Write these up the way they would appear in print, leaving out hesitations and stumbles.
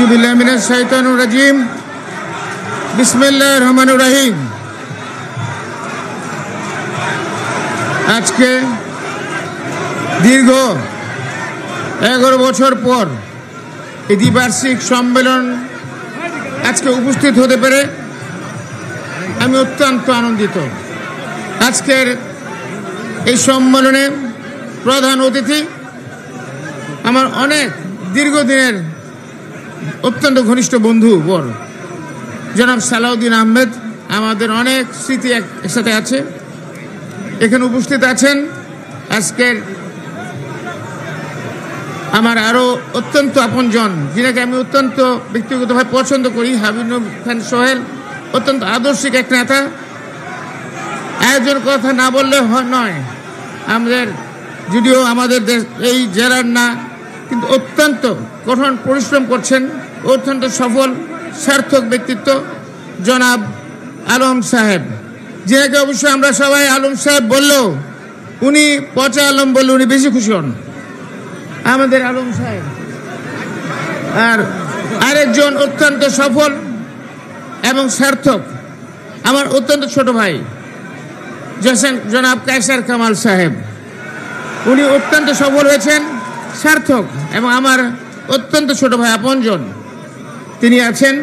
আউযু বিল্লাহি মিনাশ শাইতানির রাজিম। বিসমিল্লাহির রহমানির রহিম। আজকে দীর্ঘ 11 বছর পর এই দ্বিবার্ষিক সম্মেলন আজকে উপস্থিত হতে পেরে আমি অত্যন্ত আনন্দিত। আজকের এই সম্মেলনে প্রধান অতিথি আমার অনেক দীর্ঘদিনের অত্যন্ত ঘনিষ্ঠ বন্ধু বর জনাব সালাউদ্দিন আহমেদ। আমাদের অনেক স্মৃতি একসাথে আছে। এখানে উপস্থিত আছেন আজকের আমার আরো অত্যন্ত আপনজন, যিনাকে আমি অত্যন্ত ব্যক্তিগতভাবে পছন্দ করি, হাবিব খান সোহেল। অত্যন্ত আদর্শিক এক নেতা। আয়োজন কথা না বললে নয়। আমাদের যদিও আমাদের দেশ এই জেলার না, কিন্তু অত্যন্ত কঠোর পরিশ্রম করছেন, অত্যন্ত সফল সার্থক ব্যক্তিত্ব জনাব আলম সাহেব, যিনাকে অবশ্যই আমরা সবাই আলম সাহেব বললেও উনি পচা আলম বললে উনি বেশি খুশি হন, আমাদের আলম সাহেব। আর আরেকজন অত্যন্ত সফল এবং সার্থক আমার অত্যন্ত ছোট ভাই জনাব কায়সার কামাল সাহেব। উনি অত্যন্ত সফল হয়েছেন, সার্থক এবং আমার অত্যন্ত ছোট ভাই আপনজন তিনি আছেন।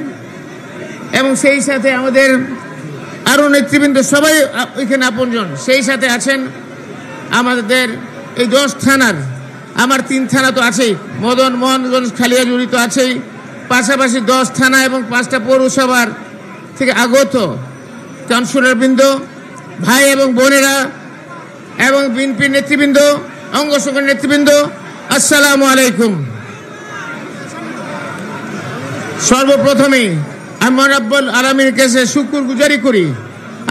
এবং সেই সাথে আমাদের আরো নেতৃবৃন্দ সবাই এখানে আপনজন। সেই সাথে আছেন আমাদের এই 10 থানার, আমার 3 থানা তো আছেই, মদন মোহনগঞ্জ খালিয়াজুড়ি তো আছেই, পাশাপাশি 10 থানা এবং 5টা পৌরসভার থেকে আগত কাউন্সিলরবৃন্দ, ভাই এবং বোনেরা এবং বিএনপির নেতৃবৃন্দ, অঙ্গ সংগঠনের নেতৃবৃন্দ, আসসালামু আলাইকুম। সর্বপ্রথমে আমি রব্বুল আলামিনের কাছে শুকর গুজারি করি,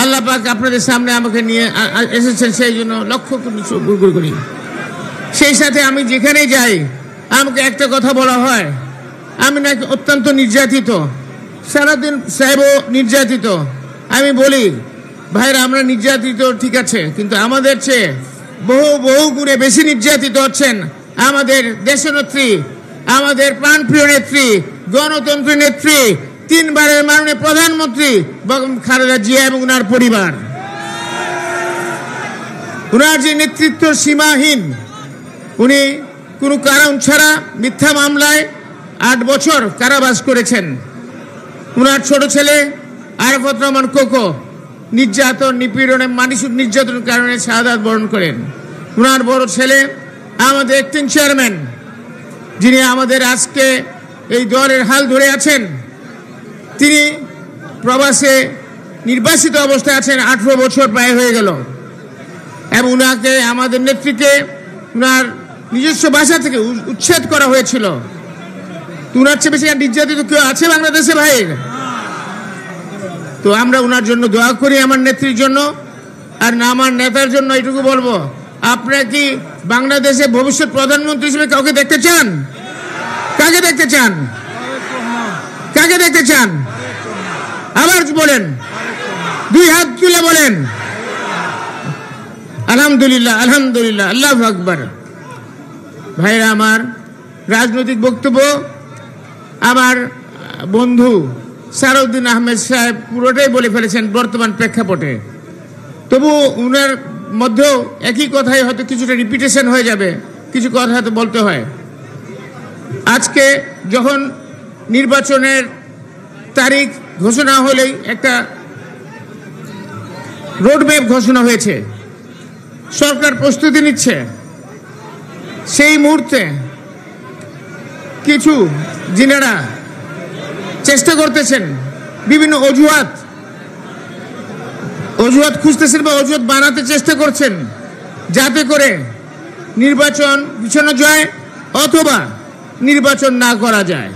আল্লাহ পাক আপনাদের সামনে আমাকে নিয়ে এসেছেন, সেই জন্য লক্ষ কোটি শুকর করি। সেই সাথে আমি যেখানেই যাই আমাকে একটা কথা বলা হয়, আমি নাকি অত্যন্ত নির্যাতিত, সারাদিন সাহেবও নির্যাতিত। আমি বলি ভাইরা, আমরা নির্যাতিত ঠিক আছে, কিন্তু আমাদের চেয়ে বহু গুণে বেশি নির্যাতিত হচ্ছেন আমাদের দেশনেত্রী, আমাদের প্রাণপ্রিয় নেত্রী, গণতন্ত্রের নেত্রী, 3 বারের মাননীয় প্রধানমন্ত্রী বেগম খালেদা জিয়া এবং ওনার পরিবার। ওনার যে নেতৃত্ব সীমাহীন, উনি কোনো কারণ ছাড়া মিথ্যা মামলায় 8 বছর কারাবাস করেছেন। ওনার ছোট ছেলে আরাফাত রহমান কোকো নির্যাতন, নিপীড়নে, মানসিক নির্যাতনের কারণে শাহাদাত বরণ করেন। ওনার বড় ছেলে আমাদের অ্যাক্টিং চেয়ারম্যান, যিনি আমাদের আজকে এই দলের হাল ধরে আছেন, তিনি প্রবাসে নির্বাসিত অবস্থায় আছেন, 18 বছর প্রায় হয়ে গেল। এবং উনাকে, আমাদের নেত্রীকে, উনার নিজস্ব বাসা থেকে উচ্ছেদ করা হয়েছিল। উনার চেয়ে বেশি নির্যাতিত কেউ আছে বাংলাদেশে ভাই? তো আমরা উনার জন্য দোয়া করি, আমার নেত্রীর জন্য। আর না আমার নেতার জন্য এইটুকু বলবো, আপনারা কি বাংলাদেশে ভবিষ্যৎ প্রধানমন্ত্রী হিসেবে কাউকে দেখতে চান? কাকে দেখতে চান? কাকে দেখতে চান? আবার বলেন, 2 হাত তুলে বলেন আলহামদুলিল্লাহ, আলহামদুলিল্লাহ, আল্লাহু আকবার। ভাইরা আমার, রাজনৈতিক বক্তব্য আমার বন্ধু সালাউদ্দিন আহমেদ সাহেব পুরোটাই বলে ফেলেছেন বর্তমান প্রেক্ষাপটে। তবু উনার মধ্যেও একই কথাই হয়তো কিছুটা রিপিটেশন হয়ে যাবে, কিছু কথা হয়তো বলতে হয়। আজকে যখন নির্বাচনের তারিখ ঘোষণা হলেই একটা রোডম্যাপ ঘোষণা হয়েছে, সরকার প্রস্তুতি নিচ্ছে, সেই মুহূর্তে কিছু যিনারা চেষ্টা করতেছেন, বিভিন্ন অজুহাত খুঁজতেছেন বা অজুহাত বানাতে চেষ্টা করছেন, যাতে করে নির্বাচন পিছানো যায় অথবা নির্বাচন না করা যায়।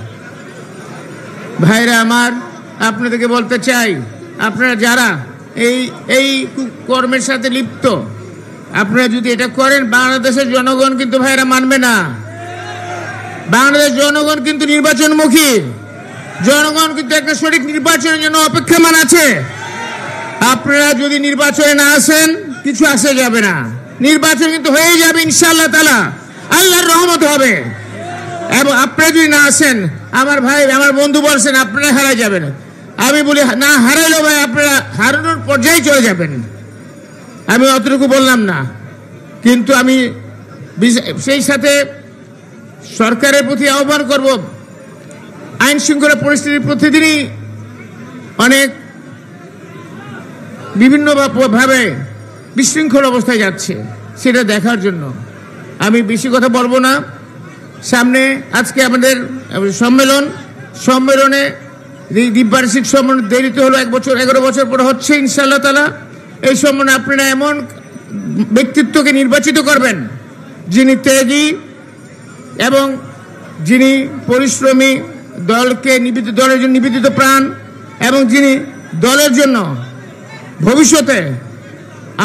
ভাইরা আমার, আপনাদেরকে বলতে চাই, আপনারা যারা এই কর্মের সাথে লিপ্ত, আপনারা যদি এটা করেন, বাংলাদেশের জনগণ কিন্তু ভাইরা মানবে না। বাংলাদেশ জনগণ কিন্তু নির্বাচনমুখী, জনগণ কিন্তু একটা সঠিক নির্বাচনের জন্য অপেক্ষমান আছে। আপনারা যদি নির্বাচনে না আসেন, কিছু আসে যাবে না। নির্বাচন কিন্তু হয়ে যাবে ইনশাআল্লাহ তাআলা, আল্লাহর রহমত হবে। এবং আপনারা যদি না আসেন, আমার ভাই আমার বন্ধু বলছেন আপনারা হারাই যাবেন, আমি বলি না, হারাইলেও ভাই আপনারা হারানোর পর্যায়ে চলে যাবেন। আমি অতটুকু বললাম না, কিন্তু আমি সেই সাথে সরকারের প্রতি আহ্বান করব, আইন শৃঙ্খলা পরিস্থিতি প্রতিদিনই অনেক বিভিন্ন ভাবে বিশৃঙ্খল অবস্থায় যাচ্ছে, সেটা দেখার জন্য আমি বেশি কথা বলবো না। সামনে আজকে আমাদের সম্মেলনে দ্বীপবার্ষিক সম্মেলন দেরিতে হলো 1 বছর 11 বছর পরে হচ্ছে ইনশাআল্লাহ তাআলা। এই সম্মেলনে আপনারা এমন ব্যক্তিত্বকে নির্বাচিত করবেন যিনি ত্যাগী এবং যিনি পরিশ্রমী, দলের জন্য নিবেদিত প্রাণ, এবং যিনি দলের জন্য ভবিষ্যতে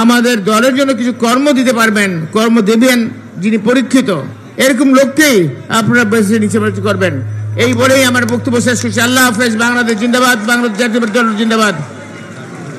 আমাদের দলের জন্য কিছু কর্ম দিতে পারবেন, কর্ম দেবেন, যিনি পরীক্ষিত, এরকম লোককেই আপনারা বেছে নির্বাচিত করবেন। এই বলেই আমার বক্তব্য শেষ করছি। আল্লাহ হাফেজ। বাংলাদেশ জিন্দাবাদ, বাংলাদেশ জাতীয় দল জিন্দাবাদ।